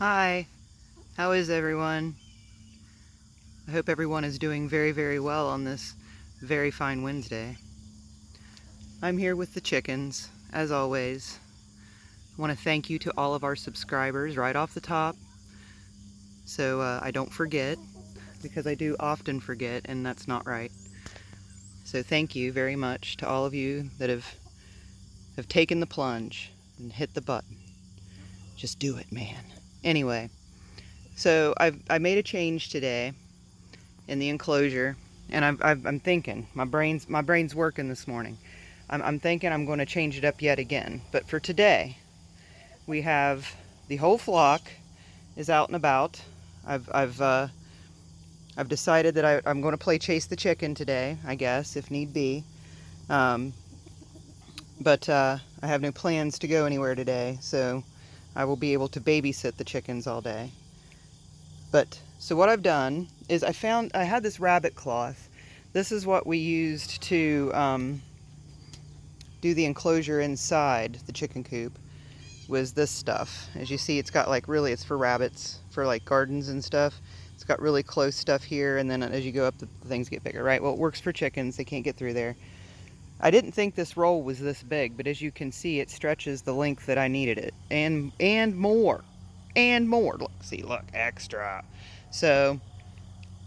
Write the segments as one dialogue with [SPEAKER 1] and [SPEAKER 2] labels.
[SPEAKER 1] Hi, how is everyone? I hope everyone is doing very, very well on this very fine Wednesday. I'm here with the chickens, as always. I want to thank you to all of our subscribers right off the top, so I don't forget, because I do often forget, and that's not right. So thank you very much to all of you that have taken the plunge and hit the button. Just do it, man. Anyway, so I made a change today in the enclosure, and I'm thinking, my brain's working this morning. I'm thinking I'm going to change it up yet again. But for today, we have the whole flock is out and about. I've decided that I'm going to play chase the chicken today, I guess, if need be. But I have no plans to go anywhere today, so I will be able to babysit the chickens all day. But so what I've done is I had this rabbit cloth. This is what we used to do the enclosure inside the chicken coop, was this stuff. As you see, it's got it's for rabbits, for like gardens and stuff. It's got really close stuff here, and then as you go up, the things get bigger, right? Well, it works for chickens. They can't get through there. I didn't think this roll was this big, but as you can see, it stretches the length that I needed it, and more. And more. Look, extra. So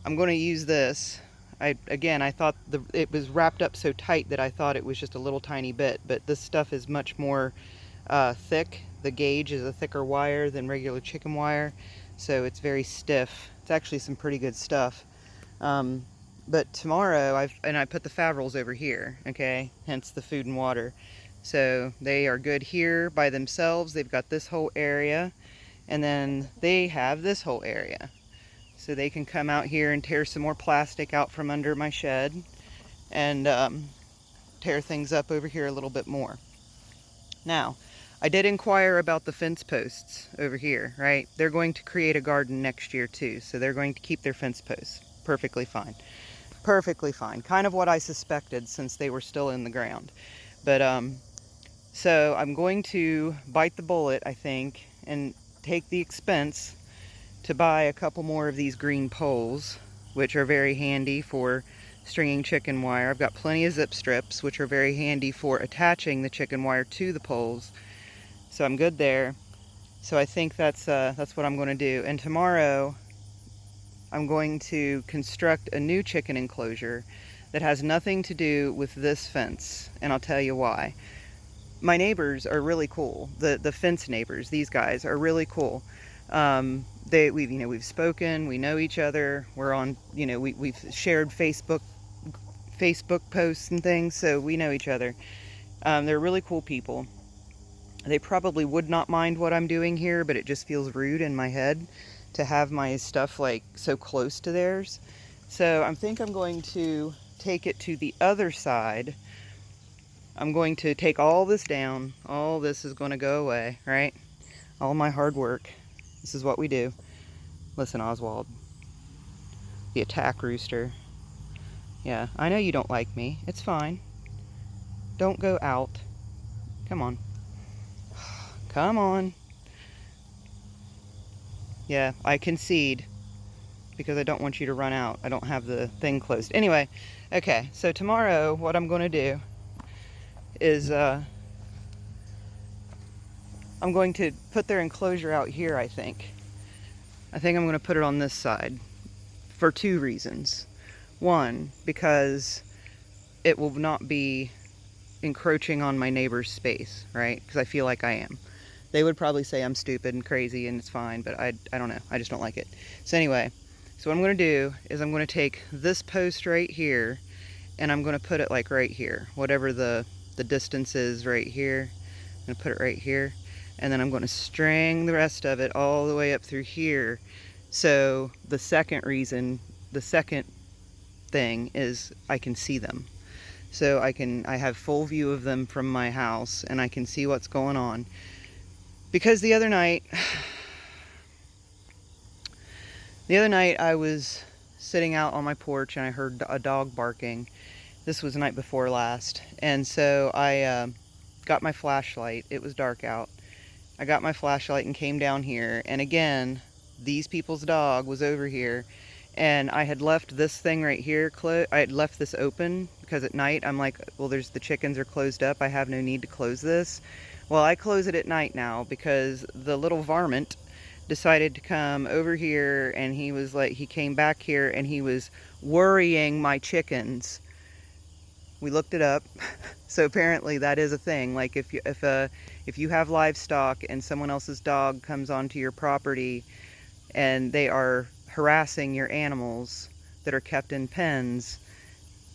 [SPEAKER 1] I'm going to use this. I thought it was wrapped up so tight that I thought it was just a little tiny bit, but this stuff is much more thick. The gauge is a thicker wire than regular chicken wire, so it's very stiff. It's actually some pretty good stuff. But tomorrow, I put the favrils over here, okay? Hence the food and water. So they are good here by themselves. They've got this whole area, and then they have this whole area. So they can come out here and tear some more plastic out from under my shed and tear things up over here a little bit more. Now, I did inquire about the fence posts over here, right? They're going to create a garden next year too, so they're going to keep their fence posts. Perfectly fine. Perfectly fine. Kind of what I suspected since they were still in the ground. But, so I'm going to bite the bullet, I think, and take the expense to buy a couple more of these green poles, which are very handy for stringing chicken wire. I've got plenty of zip strips, which are very handy for attaching the chicken wire to the poles. So I'm good there. So I think that's what I'm going to do. And tomorrow, I'm going to construct a new chicken enclosure that has nothing to do with this fence, and I'll tell you why. My neighbors are really cool. The fence neighbors, these guys, are really cool. We've spoken, we know each other, we're on, we've shared Facebook posts and things, so we know each other. They're really cool people. They probably would not mind what I'm doing here, but it just feels rude in my head to have my stuff so close to theirs. So I think I'm going to take it to the other side. I'm going to take all this down. All this is going to go away, right? All my hard work. This is what we do. Listen, Oswald. The attack rooster. Yeah, I know you don't like me. It's fine. Don't go out. Come on. Come on. Yeah, I concede. Because I don't want you to run out. I don't have the thing closed. Anyway, okay. So tomorrow, what I'm going to do is I'm going to put their enclosure out here, I think. I think I'm going to put it on this side for two reasons. One, because it will not be encroaching on my neighbor's space, right? Because I feel like I am. They would probably say I'm stupid and crazy and it's fine, but I don't know. I just don't like it. So anyway, so what I'm going to do is I'm going to take this post right here and I'm going to put it right here. Whatever the distance is right here. I'm going to put it right here. And then I'm going to string the rest of it all the way up through here. So the second thing is I can see them. So I have full view of them from my house and I can see what's going on. Because the other night I was sitting out on my porch and I heard a dog barking. This was the night before last. And so I got my flashlight. It was dark out. I got my flashlight and came down here, and again, these people's dog was over here, and I had left this thing right here I had left this open because at night I'm like, well, the chickens are closed up, I have no need to close this. Well, I close it at night now because the little varmint decided to come over here, and he came back here and he was worrying my chickens. We looked it up. So apparently that is a thing. Like if you have livestock and someone else's dog comes onto your property and they are harassing your animals that are kept in pens,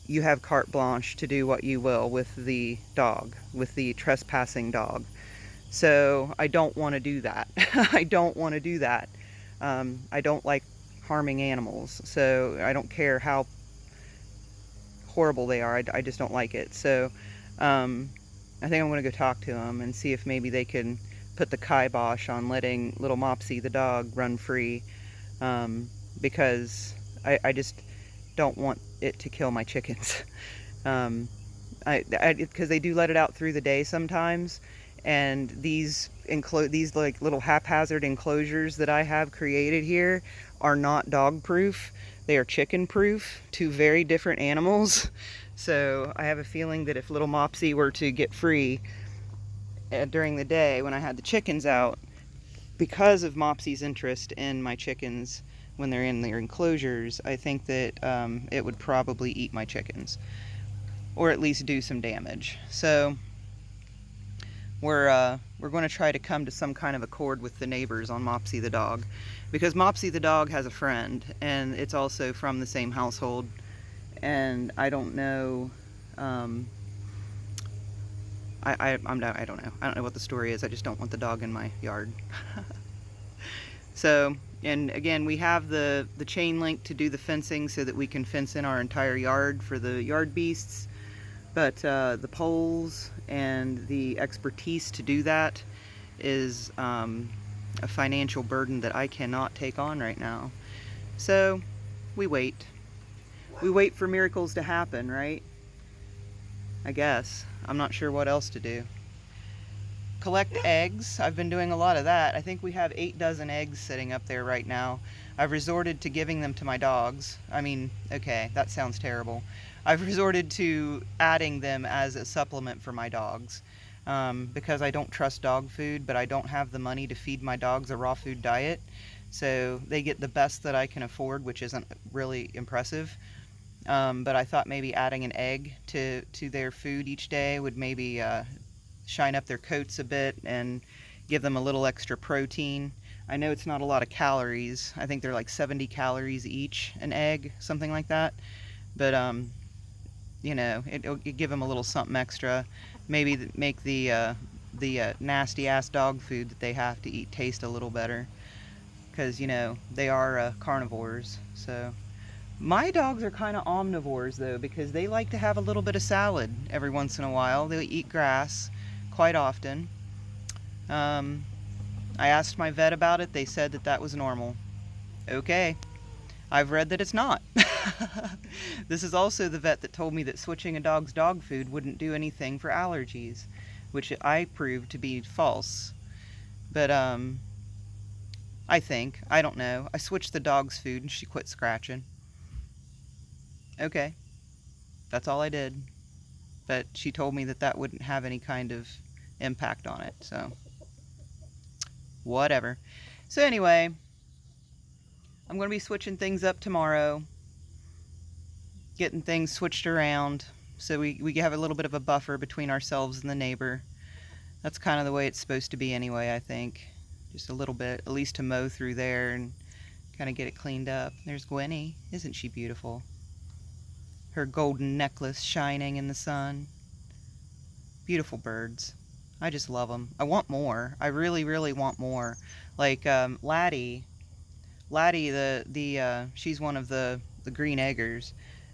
[SPEAKER 1] you have carte blanche to do what you will with the dog, with the trespassing dog. So I don't want to do that. I don't want to do that. I don't like harming animals, so I don't care how horrible they are. I just don't like it. So I think I'm going to go talk to them and see if maybe they can put the kibosh on letting little Mopsy the dog run free, because I just don't want it to kill my chickens. Because they do let it out through the day sometimes, and these like little haphazard enclosures that I have created here are not dog proof. They are chicken proof, two very different animals. So I have a feeling that if little Mopsy were to get free during the day when I had the chickens out, because of Mopsy's interest in my chickens when they're in their enclosures, I think that it would probably eat my chickens, or at least do some damage. So we're going to try to come to some kind of accord with the neighbors on Mopsy the dog, because Mopsy the dog has a friend, and it's also from the same household, and I don't know, I don't know. I don't know what the story is. I just don't want the dog in my yard. So, and again, we have the chain link to do the fencing so that we can fence in our entire yard for the yard beasts. But the poles and the expertise to do that is a financial burden that I cannot take on right now. So we wait. We wait for miracles to happen, right? I guess. I'm not sure what else to do. Collect eggs. I've been doing a lot of that. I think we have 8 dozen eggs sitting up there right now. I've resorted to giving them to my dogs. I mean, okay, that sounds terrible. I've resorted to adding them as a supplement for my dogs, because I don't trust dog food, but I don't have the money to feed my dogs a raw food diet. So they get the best that I can afford, which isn't really impressive. But I thought maybe adding an egg to their food each day would maybe shine up their coats a bit and give them a little extra protein. I know it's not a lot of calories. I think they're like 70 calories each, an egg, something like that. But you know, it'll give them a little something extra. Maybe make the nasty ass dog food that they have to eat taste a little better, because you know they are carnivores. So my dogs are kind of omnivores though, because they like to have a little bit of salad every once in a while. They'll eat grass quite often. I asked my vet about it. They said that that was normal. Okay. I've read that it's not. This is also the vet that told me that switching a dog's dog food wouldn't do anything for allergies, which I proved to be false. But I don't know. I switched the dog's food and she quit scratching. Okay. That's all I did. But she told me that that wouldn't have any kind of impact on it, so whatever. So anyway, I'm going to be switching things up tomorrow, getting things switched around so we have a little bit of a buffer between ourselves and the neighbor. That's kind of the way it's supposed to be anyway, I think. Just a little bit, at least to mow through there and kind of get it cleaned up. There's Gwenny. Isn't she beautiful? Her golden necklace shining in the sun. Beautiful birds. I just love them. I want more. I really, really want more. Like Laddie, she's one of the green eggers.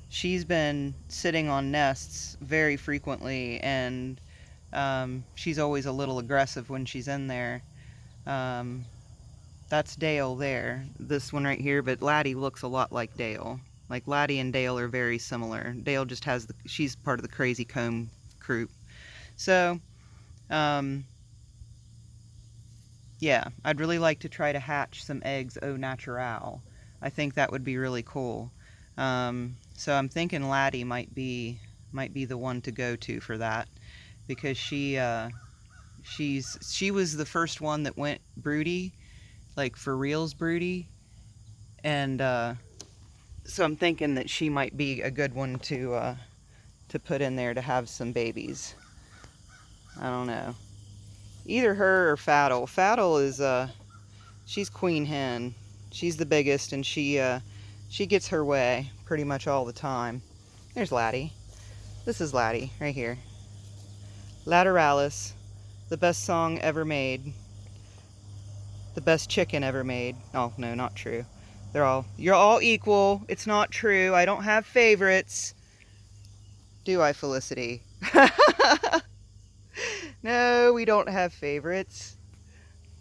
[SPEAKER 1] She's been sitting on nests very frequently, and she's always a little aggressive when she's in there. That's Dale there, this one right here, but Laddie looks a lot like Dale. Like Laddie and Dale are very similar. Dale just has she's part of the crazy comb group. So, Yeah, I'd really like to try to hatch some eggs au naturel. I think that would be really cool. So I'm thinking Laddie might be the one to go to for that, because she was the first one that went broody, like for reals broody, and so I'm thinking that she might be a good one to put in there to have some babies. I don't know. Either her or Faddle. Faddle is she's queen hen. She's the biggest, and she gets her way pretty much all the time. There's Laddie. This is Laddie right here. Lateralis, the best song ever made. The best chicken ever made. Oh, no, not true. You're all equal. It's not true. I don't have favorites. Do I, Felicity? No, we don't have favorites.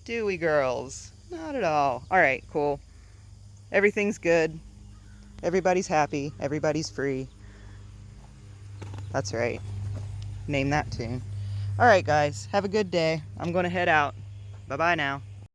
[SPEAKER 1] Do we, girls? Not at all. Alright, cool. Everything's good. Everybody's happy. Everybody's free. That's right. Name that tune. Alright, guys. Have a good day. I'm going to head out. Bye-bye now.